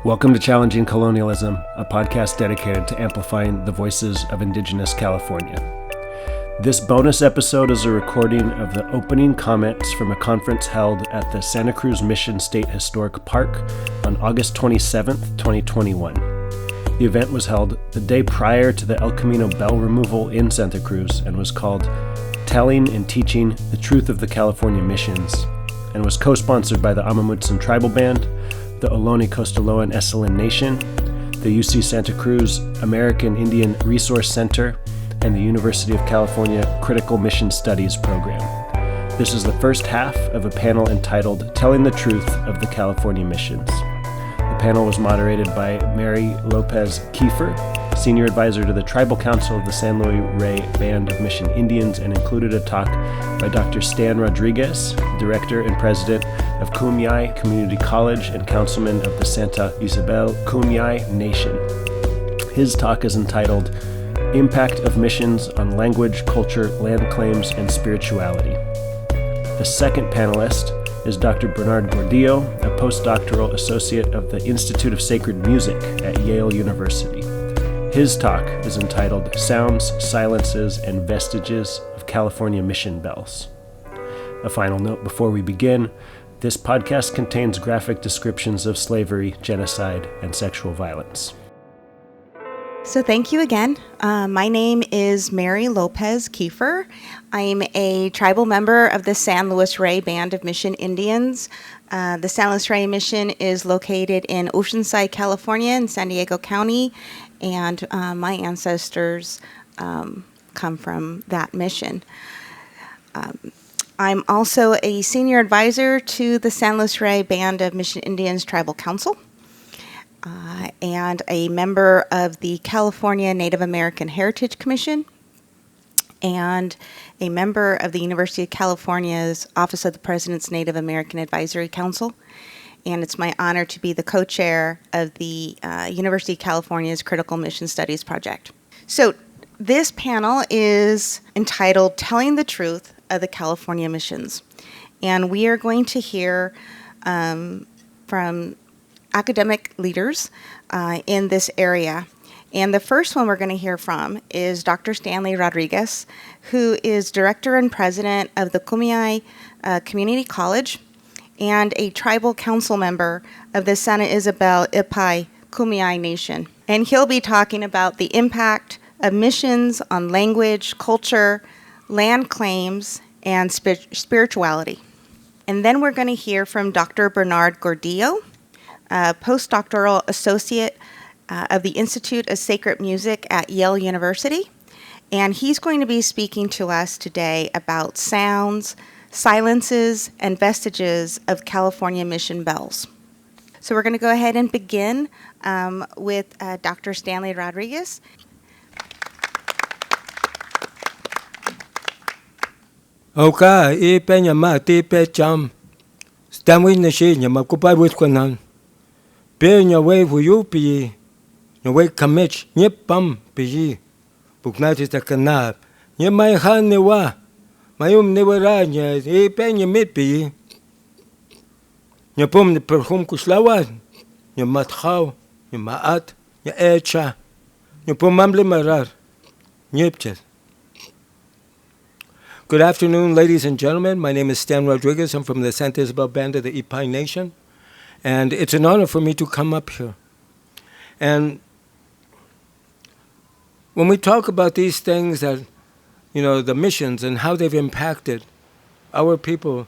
Welcome to Challenging Colonialism, a podcast dedicated to amplifying the voices of Indigenous California. This bonus episode is a recording of the opening comments from a conference held at the Santa Cruz Mission State Historic Park on August 27th, 2021. The event was held the day prior to the El Camino bell removal in Santa Cruz and was called Telling and Teaching the Truth of the California Missions, and was co-sponsored by the Amamutsan Tribal Band, the Ohlone Costaloan Esselen Nation, the UC Santa Cruz American Indian Resource Center, and the University of California Critical Mission Studies program. This is the first half of a panel entitled Telling the Truth of the California Missions. The panel was moderated by Merri Lopez Keifer, Senior Advisor to the Tribal Council of the San Luis Rey Band of Mission Indians, and included a talk by Dr. Stan Rodriguez, Director and President of Kumeyaay Community College and Councilman of the Santa Ysabel Kumeyaay Nation. His talk is entitled Impact of Missions on Language, Culture, Land Claims, and Spirituality. The second panelist is Dr. Bernard Gordillo, a postdoctoral associate of the Institute of Sacred Music at Yale University. His talk is entitled Sounds, Silences, and Vestiges of California Mission Bells. A final note before we begin, this podcast contains graphic descriptions of slavery, genocide, and sexual violence. So thank you again. My name is Merri Lopez Keifer. I'm a tribal member of the San Luis Rey Band of Mission Indians. The San Luis Rey Mission is located in Oceanside, California in San Diego County, and my ancestors come from that mission. I'm also a senior advisor to the San Luis Rey Band of Mission Indians Tribal Council. And a member of the California Native American Heritage Commission, and a member of the University of California's Office of the President's Native American Advisory Council. And it's my honor to be the co-chair of the University of California's Critical Mission Studies project. So this panel is entitled Telling the Truth of the California Missions. And we are going to hear from academic leaders in this area. And the first one we're going to hear from is Dr. Stanley Rodriguez, who is director and president of the Kumeyaay Community College and a tribal council member of the Santa Ysabel Ipai Kumeyaay Nation. And he'll be talking about the impact of missions on language, culture, land claims, and spirituality. And then we're going to hear from Dr. Bernard Gordillo, postdoctoral associate of the Institute of Sacred Music at Yale University. And he's going to be speaking to us today about sounds, silences, and vestiges of California mission bells. So we're going to go ahead and begin with Dr. Stanley Rodriguez. Okay, penya mati pecham. Stanley nashi nyama kupai witkonan. Penya way for you pi. No way kamich nyepam pi. Buknati ta kanab. Nyamai han newa. Mayum newara nya penya mit pi. Nyapum ne perhum kuslawa. Nyamathaw, nyamaat, nya echa. Nyapum mamle marar. Nyepches. Good afternoon, ladies and gentlemen. My name is Stan Rodriguez. I'm from the Santa Ysabel Band of the Ipai Nation. And it's an honor for me to come up here. And when we talk about these things that, the missions and how they've impacted our people,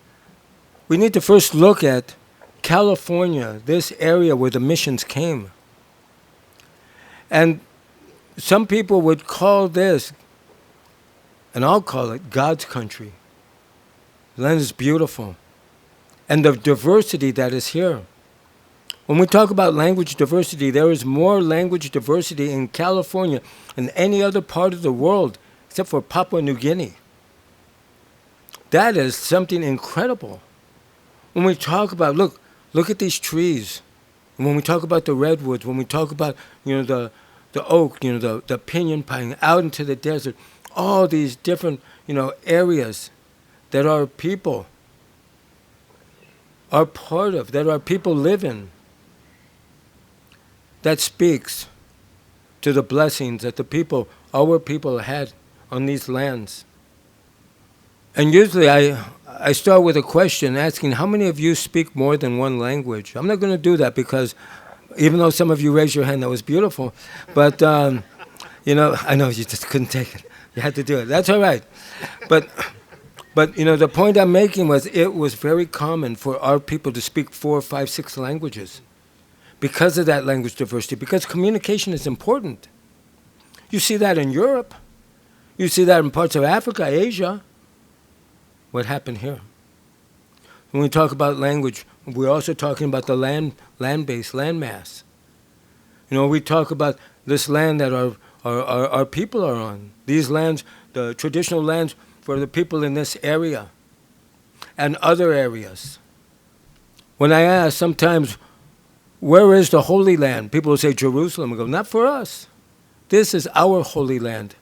we need to first look at California, this area where the missions came. And some people would call this, and I'll call it, God's country. The land is beautiful. And the diversity that is here. When we talk about language diversity, there is more language diversity in California than any other part of the world, except for Papua New Guinea. That is something incredible. When we talk about, look at these trees. And when we talk about the redwoods, when we talk about, the oak, the pinyon pine, out into the desert, all these different, areas that our people are part of, that our people live in. that speaks to the blessings that our people had on these lands. And usually I start with a question asking, how many of you speak more than one language? I'm not going to do that because even though some of you raised your hand, that was beautiful. But, I know you just couldn't take it. You had to do it. That's all right. But the point I'm making was it was very common for our people to speak 4, 5, 6 languages because of that language diversity, because communication is important. You see that in Europe. You see that in parts of Africa, Asia. What happened here? When we talk about language, we're also talking about the land-based, land mass. We talk about this land that our people are on. These lands, the traditional lands for the people in this area and other areas. When I ask sometimes, where is the Holy Land? People will say Jerusalem. I go, not for us. This is our Holy Land.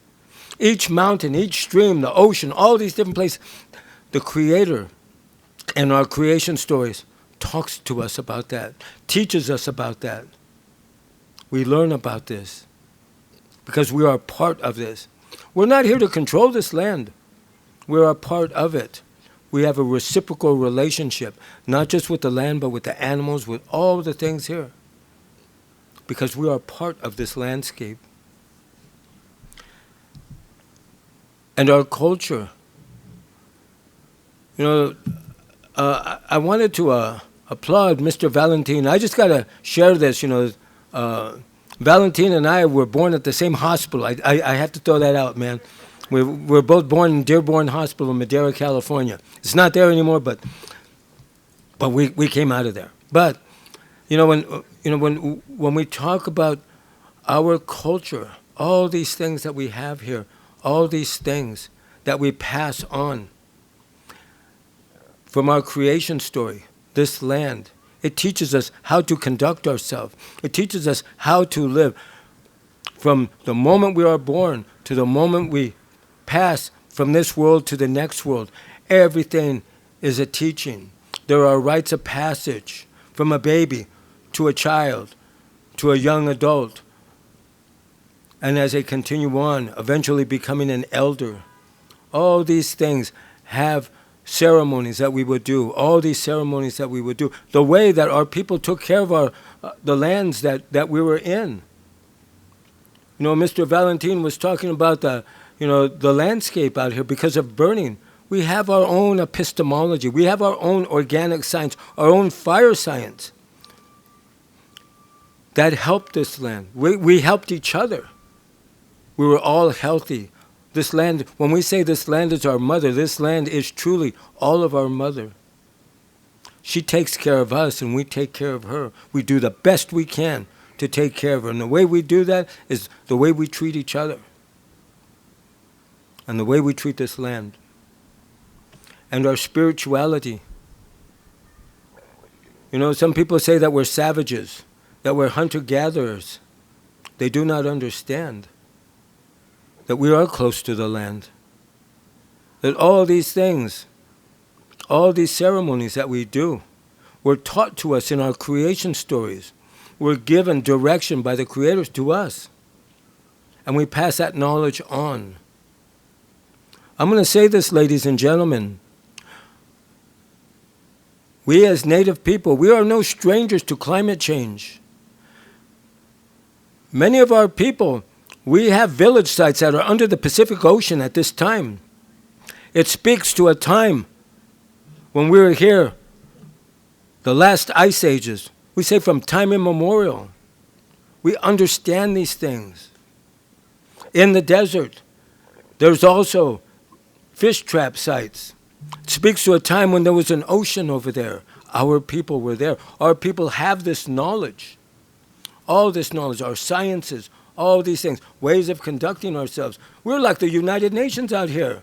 Each mountain, each stream, the ocean, all these different places, the Creator in our creation stories talks to us about that, teaches us about that. We learn about this because we are part of this. We're not here to control this land. We're a part of it. We have a reciprocal relationship, not just with the land, but with the animals, with all the things here. Because we are part of this landscape. And our culture. I wanted to applaud Mr. Valentin. I just got to share this, Valentin and I were born at the same hospital. I have to throw that out, man. We're both born in Dearborn Hospital in Madera, California. It's not there anymore, but we came out of there. But when we talk about our culture, all these things that we have here, all these things that we pass on from our creation story, this land, it teaches us how to conduct ourselves. It teaches us how to live from the moment we are born to the moment we pass from this world to the next world. Everything is a teaching. There are rites of passage from a baby to a child to a young adult. And as they continue on, eventually becoming an elder. All these things have ceremonies that we would do. All these ceremonies that we would do. The way that our people took care of the lands that we were in. Mr. Valentin was talking about the landscape out here because of burning. We have our own epistemology. We have our own organic science, our own fire science that helped this land. We helped each other. We were all healthy. This land, when we say this land is our mother, this land is truly all of our mother. She takes care of us and we take care of her. We do the best we can to take care of her. And the way we do that is the way we treat each other. And the way we treat this land. And our spirituality. Some people say that we're savages, that we're hunter-gatherers. They do not understand that we are close to the land. That all these things, all these ceremonies that we do, were taught to us in our creation stories. We're given direction by the creators to us. And we pass that knowledge on. I'm going to say this, ladies and gentlemen. We as Native people, we are no strangers to climate change. Many of our people, we have village sites that are under the Pacific Ocean at this time. It speaks to a time when we were here, the last ice ages. We say from time immemorial. We understand these things. In the desert, there's also fish trap sites. It speaks to a time when there was an ocean over there. Our people were there. Our people have this knowledge. All this knowledge, our sciences, all these things, ways of conducting ourselves. We're like the United Nations out here,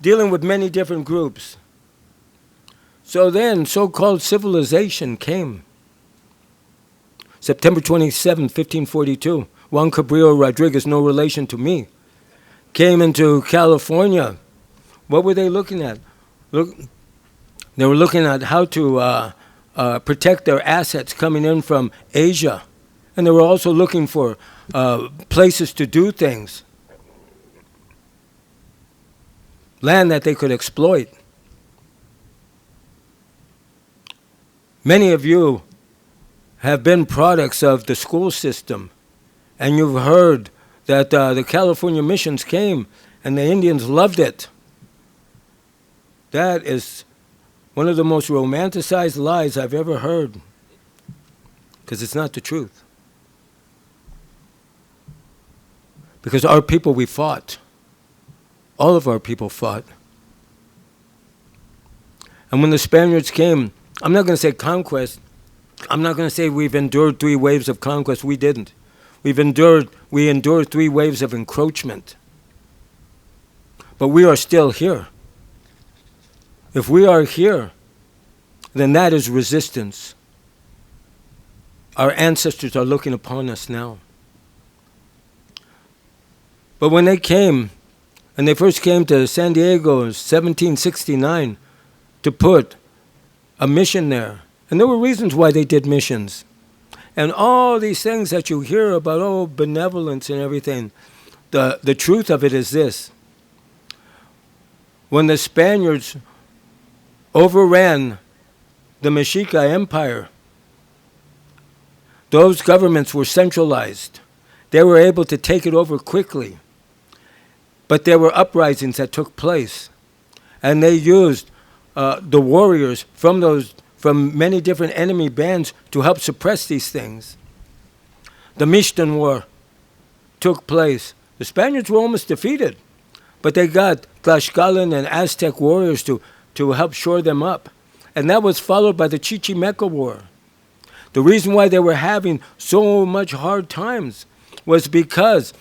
dealing with many different groups. So then, so-called civilization came. September 27, 1542, Juan Cabrillo Rodriguez, no relation to me, came into California. What were they looking at? They were looking at how to protect their assets coming in from Asia And they were also looking for places to do things, land that they could exploit. Many of you have been products of the school system, and you've heard that the California missions came and the Indians loved it. That is one of the most romanticized lies I've ever heard, because it's not the truth. Because our people, we fought. All of our people fought. And when the Spaniards came, I'm not going to say conquest. I'm not going to say we've endured 3 waves of conquest. We didn't. We endured 3 waves of encroachment. But we are still here. If we are here, then that is resistance. Our ancestors are looking upon us now. But when they came, and they first came to San Diego in 1769 to put a mission there, and there were reasons why they did missions. And all these things that you hear about, benevolence and everything, the truth of it is this. When the Spaniards overran the Mexica Empire, those governments were centralized. They were able to take it over quickly. But there were uprisings that took place. And they used the warriors from many different enemy bands to help suppress these things. The Mixtan War took place. The Spaniards were almost defeated, but they got Tlaxcalan and Aztec warriors to help shore them up. And that was followed by the Chichimeca War. The reason why they were having so much hard times was because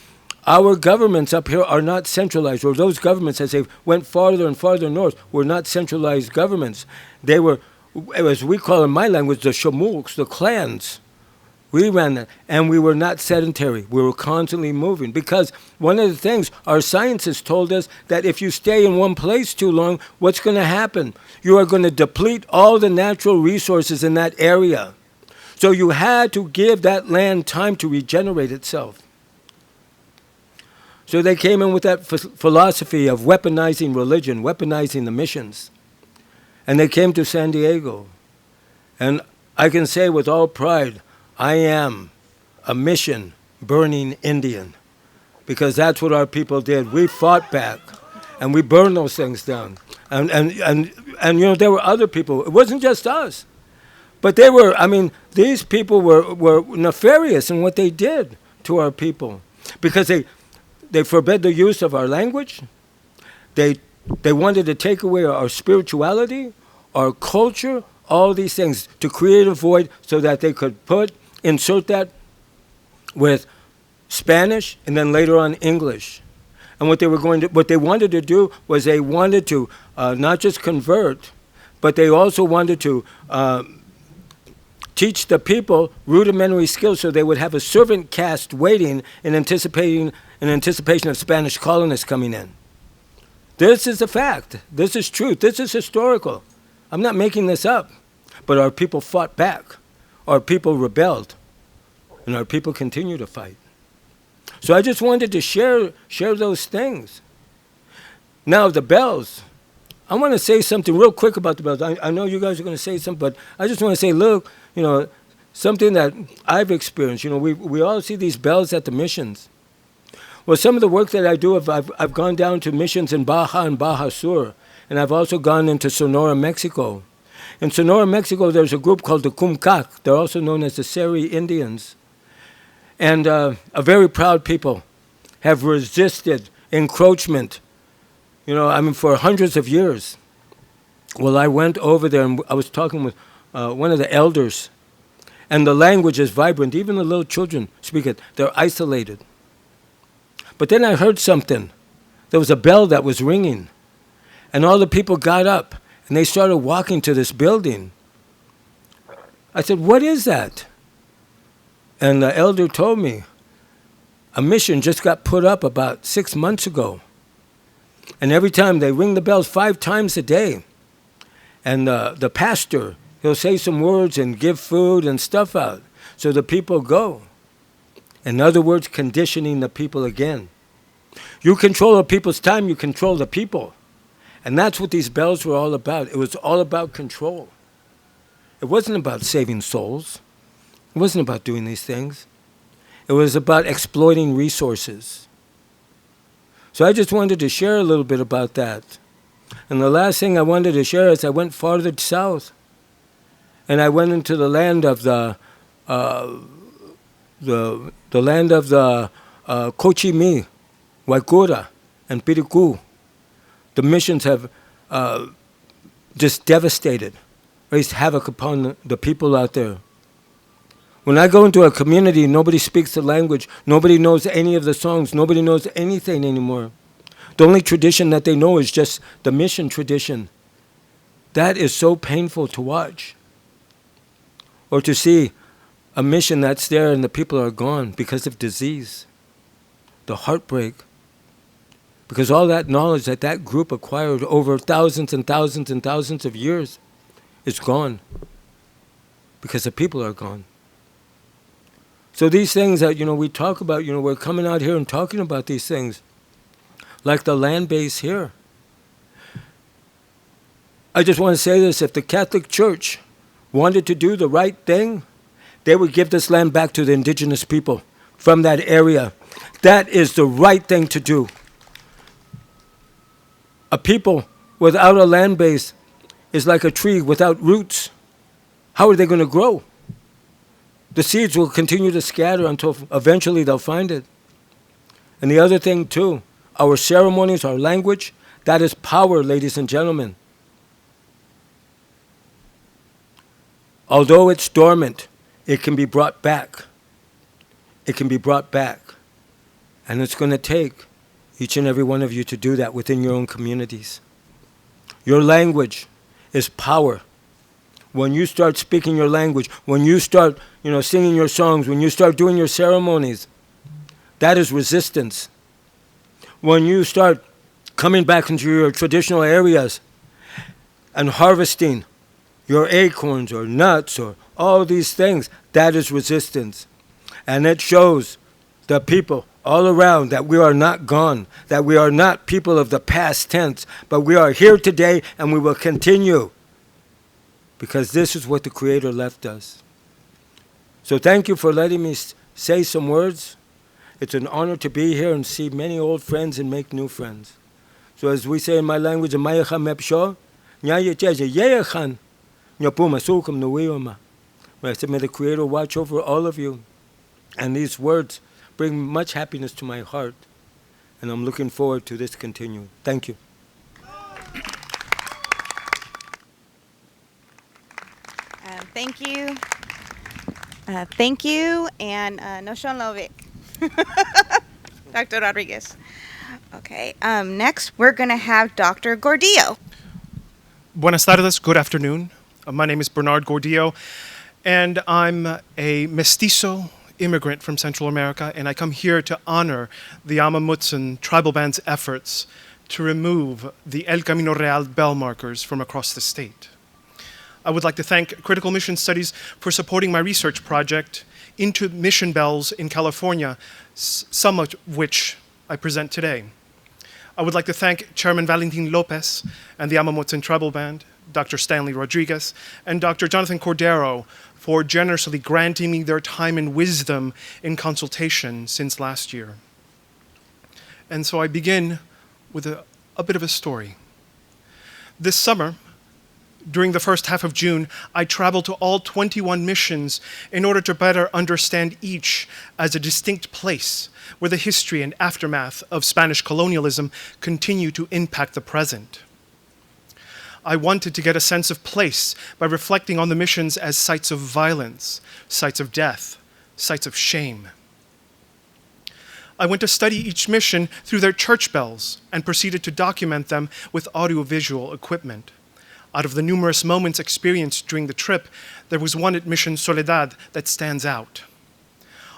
our governments up here are not centralized, or those governments, as they went farther and farther north, were not centralized governments. They were, as we call in my language, the shamuks, the clans. We ran that, and we were not sedentary. We were constantly moving, because one of the things our scientists told us, that if you stay in one place too long, what's going to happen? You are going to deplete all the natural resources in that area. So you had to give that land time to regenerate itself. So they came in with that philosophy of weaponizing religion, weaponizing the missions. And they came to San Diego. And I can say with all pride, I am a mission-burning Indian, because that's what our people did. We fought back, and we burned those things down. And you know, there were other people. It wasn't just us. But they were, these people were nefarious in what they did to our people, because they forbade the use of our language. They wanted to take away our spirituality, our culture, all these things, to create a void so that they could insert that with Spanish and then later on English. And what they wanted to do was they wanted to not just convert, but they also wanted to teach the people rudimentary skills so they would have a servant caste waiting in anticipation of Spanish colonists coming in. This is a fact. This is truth. This is historical. I'm not making this up. But our people fought back. Our people rebelled. And our people continue to fight. So I just wanted to share those things. Now, the bells. I want to say something real quick about the bells. I know you guys are going to say something, but I just want to say, look, something that I've experienced. We all see these bells at the missions. Well, some of the work that I do, I've gone down to missions in Baja and Baja Sur, and I've also gone into Sonora, Mexico. In Sonora, Mexico, there's a group called the Kumeyaay. They're also known as the Seri Indians. And a very proud people, have resisted encroachment, for hundreds of years. Well, I went over there and I was talking with one of the elders, and the language is vibrant. Even the little children speak it. They're isolated. But then I heard something. There was a bell that was ringing, and all the people got up, and they started walking to this building. I said, what is that? And the elder told me, a mission just got put up about 6 months ago. And every time they ring the bells 5 times a day. And the pastor, he'll say some words and give food and stuff out. So the people go. In other words, conditioning the people again. You control a people's time, you control the people. And that's what these bells were all about. It was all about control. It wasn't about saving souls. It wasn't about doing these things. It was about exploiting resources. So I just wanted to share a little bit about that. And the last thing I wanted to share is I went farther south. And I went into the land of the land of the Cochimi, Waikura, and Piriku. The missions have just devastated, raised havoc upon the people out there. When I go into a community, nobody speaks the language. Nobody knows any of the songs. Nobody knows anything anymore. The only tradition that they know is just the mission tradition. That is so painful to watch. Or to see a mission that's there and the people are gone because of disease. The heartbreak. Because all that knowledge that that group acquired over thousands and thousands and thousands of years is gone. Because the people are gone. So these things that, we talk about, we're coming out here and talking about these things. Like the land base here. I just want to say this, if the Catholic Church wanted to do the right thing, they would give this land back to the indigenous people from that area. That is the right thing to do. A people without a land base is like a tree without roots. How are they going to grow? The seeds will continue to scatter until eventually they'll find it. And the other thing too, our ceremonies, our language, that is power, ladies and gentlemen. Although it's dormant, it can be brought back. It can be brought back. And it's going to take each and every one of you to do that within your own communities. Your language is power. When you start speaking your language, when you start, singing your songs, when you start doing your ceremonies, that is resistance. When you start coming back into your traditional areas and harvesting your acorns or nuts or all these things, that is resistance. And it shows the people all around that we are not gone, that we are not people of the past tense, but we are here today and we will continue. Because this is what the Creator left us. So thank you for letting me say some words. It's an honor to be here and see many old friends and make new friends. So as we say in my language, may the Creator watch over all of you. And these words bring much happiness to my heart. And I'm looking forward to this continuing. Thank you. Thank you. Thank you, and Noshon Lovic. Dr. Rodriguez. Okay, next we're going to have Dr. Gordillo. Buenas tardes, good afternoon. My name is Bernard Gordillo, and I'm a mestizo immigrant from Central America, and I come here to honor the Amamutsan tribal band's efforts to remove the El Camino Real bell markers from across the state. I would like to thank Critical Mission Studies for supporting my research project into mission bells in California, some of which I present today. I would like to thank Chairman Valentin Lopez and the Amamutsan Tribal Band, Dr. Stanley Rodriguez, and Dr. Jonathan Cordero for generously granting me their time and wisdom in consultation since last year. And so I begin with a bit of a story. This summer, during the first half of June, I traveled to all 21 missions in order to better understand each as a distinct place where the history and aftermath of Spanish colonialism continue to impact the present. I wanted to get a sense of place by reflecting on the missions as sites of violence, sites of death, sites of shame. I went to study each mission through their church bells and proceeded to document them with audiovisual equipment. Out of the numerous moments experienced during the trip, there was one at Mission Soledad that stands out.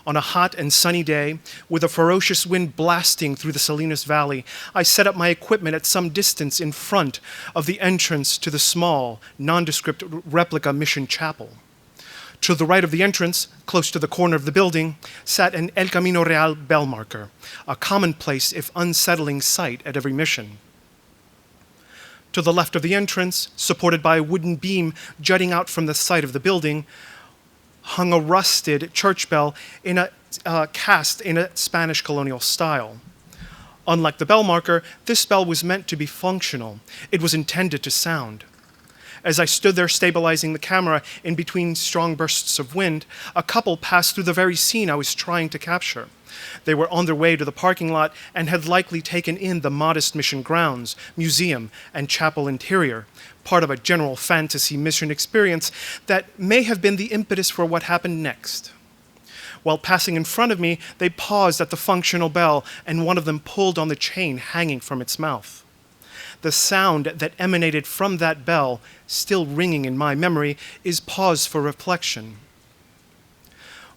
On a hot and sunny day, with a ferocious wind blasting through the Salinas Valley, I set up my equipment at some distance in front of the entrance to the small, nondescript replica mission chapel. To the right of the entrance, close to the corner of the building, sat an El Camino Real bell marker, a commonplace if unsettling sight at every mission. To the left of the entrance, supported by a wooden beam jutting out from the side of the building, hung a rusted church bell cast in a Spanish colonial style. Unlike the bell marker, this bell was meant to be functional. It was intended to sound. As I stood there stabilizing the camera in between strong bursts of wind, a couple passed through the very scene I was trying to capture. They were on their way to the parking lot and had likely taken in the modest mission grounds, museum, and chapel interior, part of a general fantasy mission experience that may have been the impetus for what happened next. While passing in front of me, they paused at the functional bell, and one of them pulled on the chain hanging from its mouth. The sound that emanated from that bell, still ringing in my memory, is pause for reflection.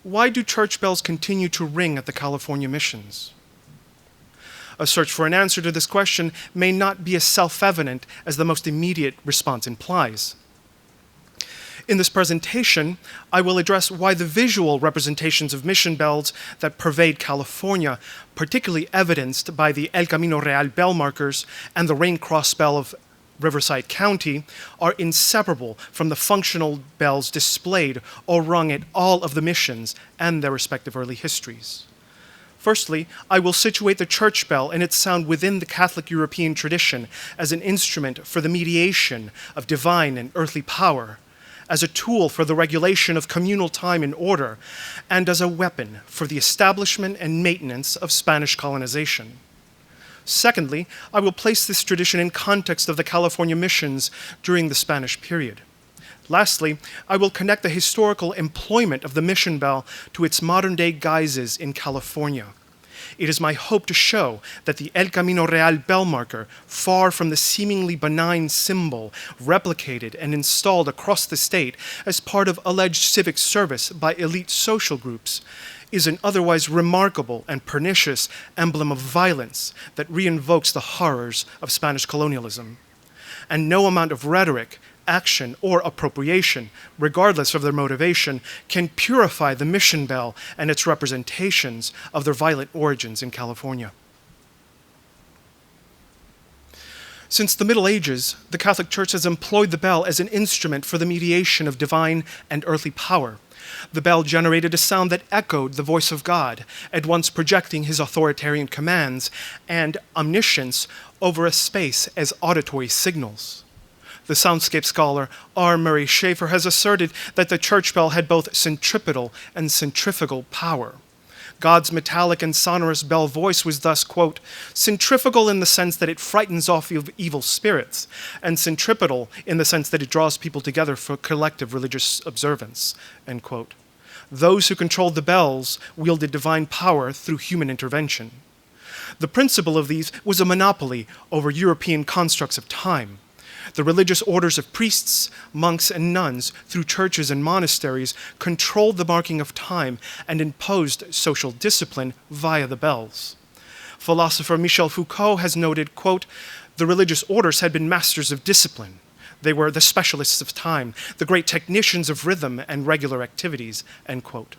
Why do church bells continue to ring at the California missions? A search for an answer to this question may not be as self-evident as the most immediate response implies. In this presentation, I will address why the visual representations of mission bells that pervade California, particularly evidenced by the El Camino Real bell markers and the Rain Cross bell of Riverside County, are inseparable from the functional bells displayed or rung at all of the missions and their respective early histories. Firstly, I will situate the church bell and its sound within the Catholic European tradition as an instrument for the mediation of divine and earthly power, as a tool for the regulation of communal time and order, and as a weapon for the establishment and maintenance of Spanish colonization. Secondly, I will place this tradition in context of the California missions during the Spanish period. Lastly, I will connect the historical employment of the mission bell to its modern-day guises in California. It is my hope to show that the El Camino Real bell marker, far from the seemingly benign symbol replicated and installed across the state as part of alleged civic service by elite social groups, is an otherwise remarkable and pernicious emblem of violence that reinvokes the horrors of Spanish colonialism. And no amount of rhetoric, action, or appropriation, regardless of their motivation, can purify the mission bell and its representations of their violent origins in California. Since the Middle Ages, the Catholic Church has employed the bell as an instrument for the mediation of divine and earthly power. The bell generated a sound that echoed the voice of God, at once projecting his authoritarian commands and omniscience over a space as auditory signals. The soundscape scholar R. Merri has asserted that the church bell had both centripetal and centrifugal power. God's metallic and sonorous bell voice was thus, quote, centrifugal in the sense that it frightens off evil spirits, and centripetal in the sense that it draws people together for collective religious observance, end quote. Those who controlled the bells wielded divine power through human intervention. The principle of these was a monopoly over European constructs of time. The religious orders of priests, monks, and nuns, through churches and monasteries, controlled the marking of time and imposed social discipline via the bells. Philosopher Michel Foucault has noted, quote, the religious orders had been masters of discipline. They were the specialists of time, the great technicians of rhythm and regular activities, end quote.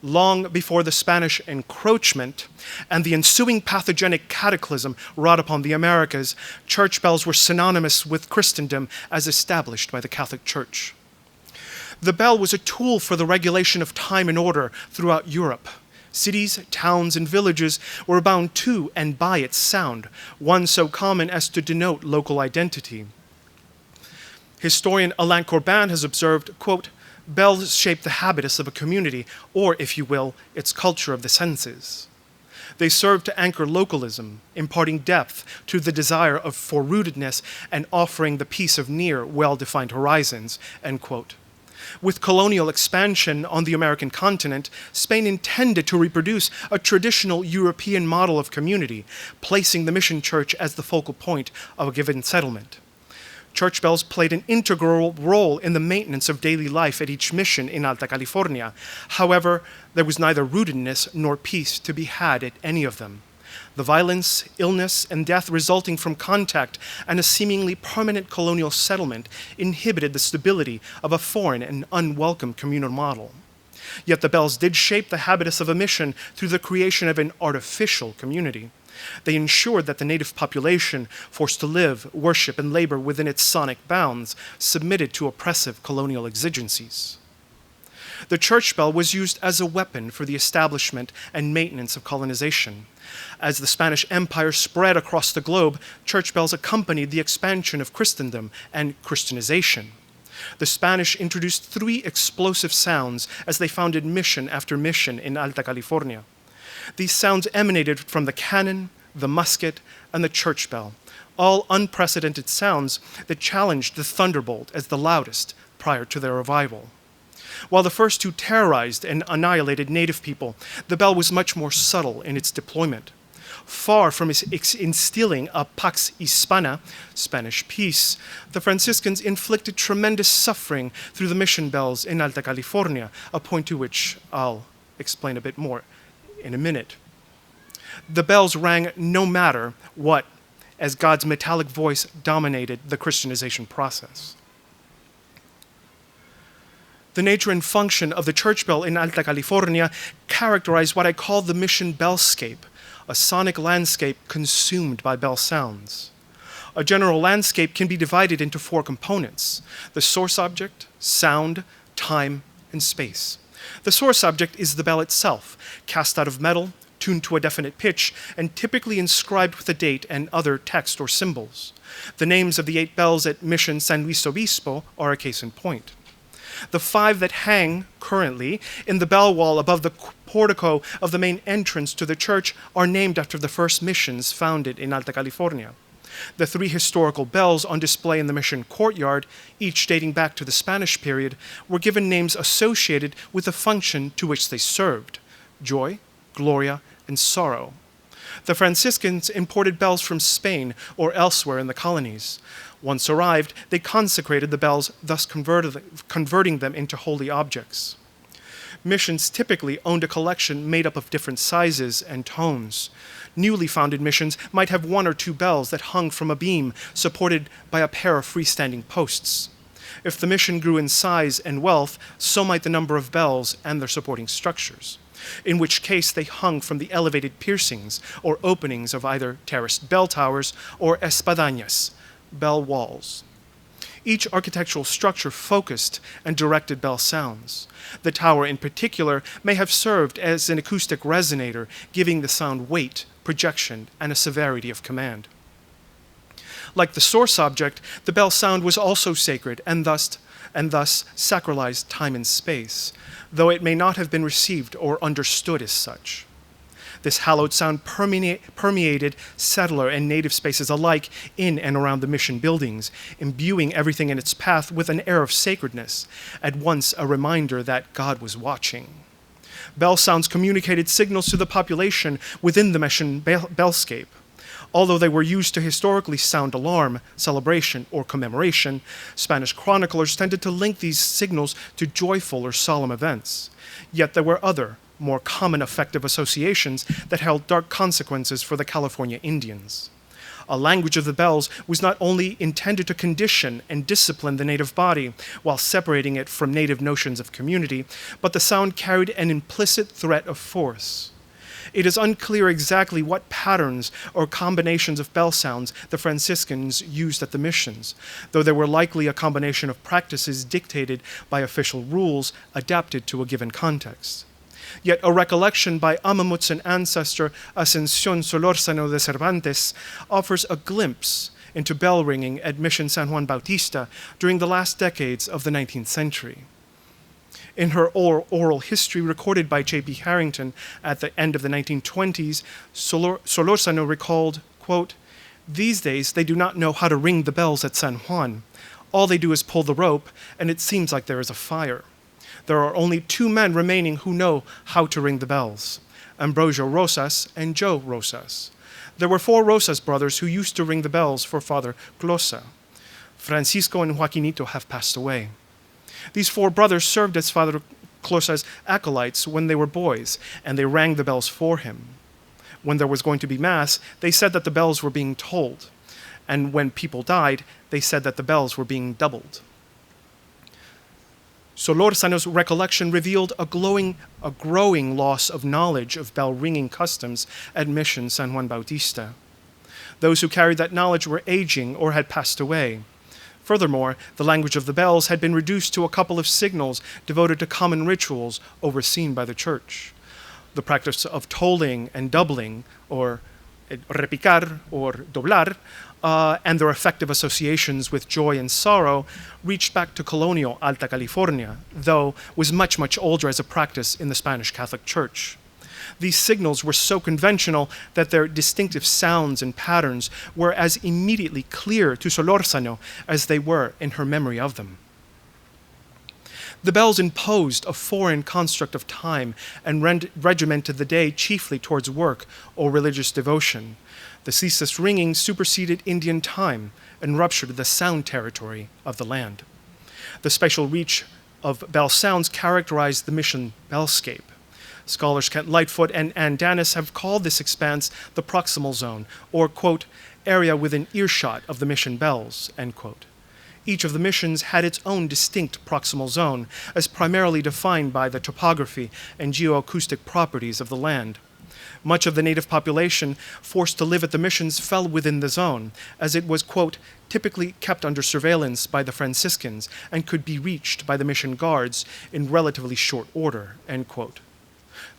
Long before the Spanish encroachment and the ensuing pathogenic cataclysm wrought upon the Americas, church bells were synonymous with Christendom as established by the Catholic Church. The bell was a tool for the regulation of time and order throughout Europe. Cities, towns, and villages were bound to and by its sound, one so common as to denote local identity. Historian Alain Corbin has observed, quote, bells shape the habitus of a community, or, if you will, its culture of the senses. They serve to anchor localism, imparting depth to the desire for rootedness and offering the peace of near, well-defined horizons, end quote. With colonial expansion on the American continent, Spain intended to reproduce a traditional European model of community, placing the mission church as the focal point of a given settlement. Church bells played an integral role in the maintenance of daily life at each mission in Alta California. However, there was neither rootedness nor peace to be had at any of them. The violence, illness, and death resulting from contact and a seemingly permanent colonial settlement inhibited the stability of a foreign and unwelcome communal model. Yet the bells did shape the habitus of a mission through the creation of an artificial community. They ensured that the native population, forced to live, worship, and labor within its sonic bounds, submitted to oppressive colonial exigencies. The church bell was used as a weapon for the establishment and maintenance of colonization. As the Spanish Empire spread across the globe, church bells accompanied the expansion of Christendom and Christianization. The Spanish introduced 3 explosive sounds as they founded mission after mission in Alta California. These sounds emanated from the cannon, the musket, and the church bell, all unprecedented sounds that challenged the thunderbolt as the loudest prior to their arrival. While the first 2 terrorized and annihilated native people, the bell was much more subtle in its deployment. Far from instilling a pax hispana, Spanish peace, the Franciscans inflicted tremendous suffering through the mission bells in Alta California, a point to which I'll explain a bit more in a minute. The bells rang no matter what, as God's metallic voice dominated the Christianization process. The nature and function of the church bell in Alta California characterized what I call the mission bellscape, a sonic landscape consumed by bell sounds. A general landscape can be divided into 4 components: the source object, sound, time, and space. The source object is the bell itself, cast out of metal, tuned to a definite pitch, and typically inscribed with a date and other text or symbols. The names of the 8 bells at Mission San Luis Obispo are a case in point. The 5 that hang currently in the bell wall above the portico of the main entrance to the church are named after the first missions founded in Alta California. The 3 historical bells on display in the mission courtyard, each dating back to the Spanish period, were given names associated with the function to which they served: joy, gloria, and sorrow. The Franciscans imported bells from Spain or elsewhere in the colonies. Once arrived, they consecrated the bells, thus converting them into holy objects. Missions typically owned a collection made up of different sizes and tones. Newly founded missions might have 1 or 2 bells that hung from a beam supported by a pair of freestanding posts. If the mission grew in size and wealth, so might the number of bells and their supporting structures, in which case they hung from the elevated piercings or openings of either terraced bell towers or espadañas, bell walls. Each architectural structure focused and directed bell sounds. The tower in particular may have served as an acoustic resonator, giving the sound weight, projection, and a severity of command. Like the source object, the bell sound was also sacred and thus sacralized time and space, though it may not have been received or understood as such. This hallowed sound permeated settler and native spaces alike in and around the mission buildings, imbuing everything in its path with an air of sacredness, at once a reminder that God was watching. Bell sounds communicated signals to the population within the mission bellscape. Although they were used to historically sound alarm, celebration, or commemoration, Spanish chroniclers tended to link these signals to joyful or solemn events. Yet there were other, more common affective associations that held dark consequences for the California Indians. A language of the bells was not only intended to condition and discipline the native body while separating it from native notions of community, but the sound carried an implicit threat of force. It is unclear exactly what patterns or combinations of bell sounds the Franciscans used at the missions, though there were likely a combination of practices dictated by official rules adapted to a given context. Yet a recollection by Amamutsan ancestor Ascensión Solórzano de Cervantes offers a glimpse into bell ringing at Mission San Juan Bautista during the last decades of the 19th century. In her oral history recorded by J.P. Harrington at the end of the 1920s, Solórzano recalled, quote, "These days they do not know how to ring the bells at San Juan. All they do is pull the rope, and it seems like there is a fire. There are only 2 men remaining who know how to ring the bells, Ambrosio Rosas and Joe Rosas. There were 4 Rosas brothers who used to ring the bells for Father Closa. Francisco and Joaquinito have passed away. These 4 brothers served as Father Closa's acolytes when they were boys, and they rang the bells for him. When there was going to be Mass, they said that the bells were being tolled. And when people died, they said that the bells were being doubled. Solórzano's recollection revealed a growing loss of knowledge of bell-ringing customs at Mission San Juan Bautista. Those who carried that knowledge were aging or had passed away. Furthermore, the language of the bells had been reduced to a couple of signals devoted to common rituals overseen by the church. The practice of tolling and doubling, or repicar or doblar, and their effective associations with joy and sorrow reached back to colonial Alta California, though was much, much older as a practice in the Spanish Catholic Church. These signals were so conventional that their distinctive sounds and patterns were as immediately clear to Solórzano as they were in her memory of them. The bells imposed a foreign construct of time and regimented the day chiefly towards work or religious devotion. The ceaseless ringing superseded Indian time and ruptured the sound territory of the land. The spatial reach of bell sounds characterized the mission bellscape. Scholars Kent Lightfoot and Ann Danis have called this expanse the proximal zone, or, quote, area within earshot of the mission bells, end quote. Each of the missions had its own distinct proximal zone, as primarily defined by the topography and geoacoustic properties of the land. Much of the native population forced to live at the missions fell within the zone, as it was, quote, typically kept under surveillance by the Franciscans and could be reached by the mission guards in relatively short order, end quote.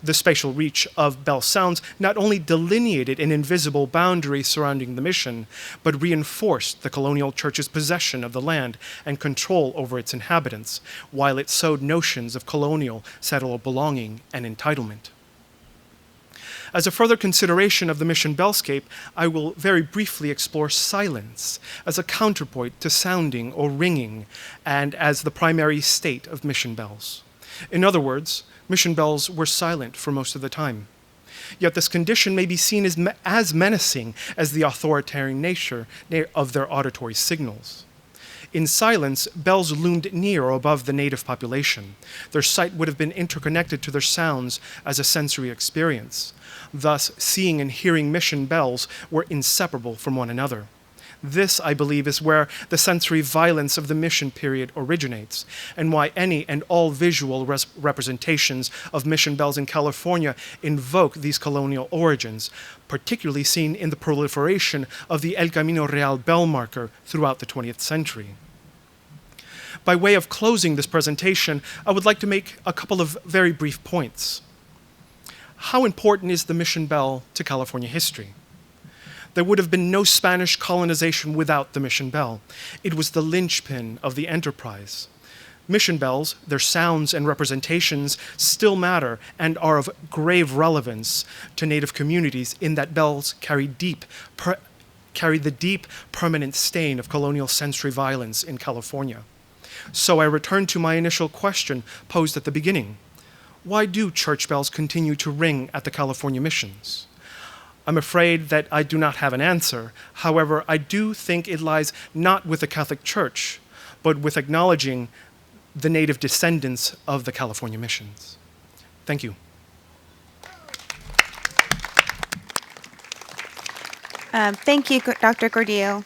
The spatial reach of bell sounds not only delineated an invisible boundary surrounding the mission, but reinforced the colonial church's possession of the land and control over its inhabitants, while it sowed notions of colonial settled belonging and entitlement. As a further consideration of the mission bellscape, I will very briefly explore silence as a counterpoint to sounding or ringing, and as the primary state of mission bells. In other words, mission bells were silent for most of the time. Yet this condition may be seen as menacing as the authoritarian nature of their auditory signals. In silence, bells loomed near or above the native population. Their sight would have been interconnected to their sounds as a sensory experience. Thus, seeing and hearing mission bells were inseparable from one another. This, I believe, is where the sensory violence of the mission period originates, and why any and all visual representations of mission bells in California invoke these colonial origins, particularly seen in the proliferation of the El Camino Real bell marker throughout the 20th century. By way of closing this presentation, I would like to make a couple of very brief points. How important is the mission bell to California history? There would have been no Spanish colonization without the mission bell. It was the linchpin of the enterprise. Mission bells, their sounds and representations still matter and are of grave relevance to Native communities in that bells carry the deep, permanent stain of colonial sensory violence in California. So I return to my initial question posed at the beginning. Why do church bells continue to ring at the California missions? I'm afraid that I do not have an answer. However, I do think it lies not with the Catholic Church, but with acknowledging the native descendants of the California missions. Thank you. Thank you, Dr. Gordillo.